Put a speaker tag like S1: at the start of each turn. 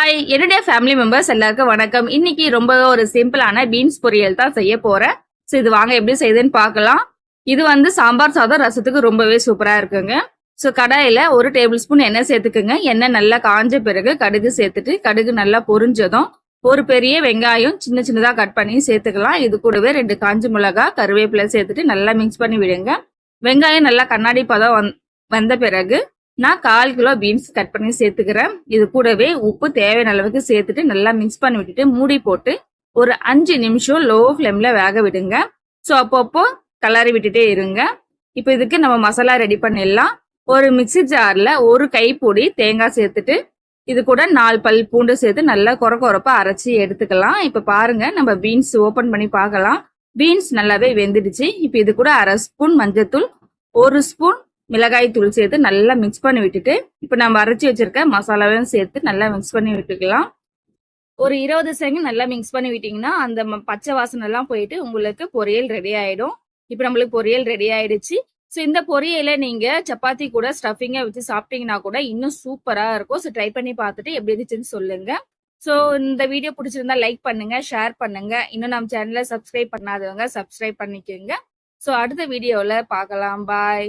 S1: Hi, என்னுடைய family members எல்லாருக்கும் வணக்கம். இன்னைக்கு ரொம்ப ஒரு சிம்பிளான பீன்ஸ் பொரியல் தான் செய்ய போறேன். ஸோ இது வாங்க எப்படி செய்யுதுன்னு பார்க்கலாம். இது வந்து சாம்பார் சாதம் ரசத்துக்கு ரொம்பவே சூப்பரா இருக்குங்க. ஸோ கடாயில 1 டேபிள் ஸ்பூன் எண்ணெய் சேர்த்துக்குங்க. எண்ணெய் நல்லா காஞ்ச பிறகு கடுகு சேர்த்துட்டு கடுகு நல்லா பொரிஞ்சதும் ஒரு பெரிய வெங்காயம் சின்ன சின்னதா கட் பண்ணி சேர்த்துக்கலாம். இது கூடவே 2 காஞ்ச மிளகாய் கருவேப்பிலை சேர்த்துட்டு நல்லா மிக்ஸ் பண்ணி விடுங்க. வெங்காயம் நல்லா கண்ணாடி பதம் வந்த பிறகு நான் 1/4 கிலோ பீன்ஸ் கட் பண்ணி சேர்த்துக்கிறேன். இது கூடவே உப்பு தேவையான அளவுக்கு சேர்த்துட்டு நல்லா மிக்ஸ் பண்ணி விட்டுட்டு மூடி போட்டு ஒரு 5 நிமிஷம் லோ ஃப்ளேம்ல வேக விடுங்க. ஸோ அப்பப்போ கலரி விட்டுட்டே இருங்க. இப்போ இதுக்கு நம்ம மசாலா ரெடி பண்ணிடலாம். ஒரு மிக்சி ஜார்ல 1 கைப்பொடி தேங்காய் சேர்த்துட்டு இது கூட 4 பல் பூண்டு சேர்த்து நல்லா கொரப்பா அரைச்சி எடுத்துக்கலாம். இப்போ பாருங்க, நம்ம பீன்ஸ் ஓபன் பண்ணி பார்க்கலாம். பீன்ஸ் நல்லாவே வெந்துடுச்சு. இப்போ இது கூட 1/2 ஸ்பூன் மஞ்சத்தூள், 1 ஸ்பூன் மிளகாய் தூள் சேர்த்து நல்லா மிக்ஸ் பண்ணி விட்டுட்டு இப்போ நம்ம அரைச்சி வச்சிருக்க மசாலாவையும் சேர்த்து நல்லா மிக்ஸ் பண்ணி விட்டுக்கலாம். ஒரு 20 செகண்ட் நல்லா மிக்ஸ் பண்ணி விட்டீங்கன்னா அந்த பச்சை வாசனை எல்லாம் போயிட்டு உங்களுக்கு பொரியல் ரெடி ஆயிடும். இப்போ நம்மளுக்கு பொரியல் ரெடி ஆயிடுச்சு. ஸோ இந்த பொரியலை நீங்க சப்பாத்தி கூட ஸ்டஃபிங்கை வச்சு சாப்பிட்டீங்கன்னா கூட இன்னும் சூப்பரா இருக்கும். ஸோ ட்ரை பண்ணி பார்த்துட்டு எப்படி இருந்துச்சுன்னு சொல்லுங்க. ஸோ இந்த வீடியோ பிடிச்சிருந்தா லைக் பண்ணுங்க, ஷேர் பண்ணுங்க. இன்னும் நம்ம சேனலை சப்ஸ்கிரைப் பண்ணாதவங்க சப்ஸ்கிரைப் பண்ணிக்கோங்க. ஸோ அடுத்த வீடியோவில் பார்க்கலாம். பாய்.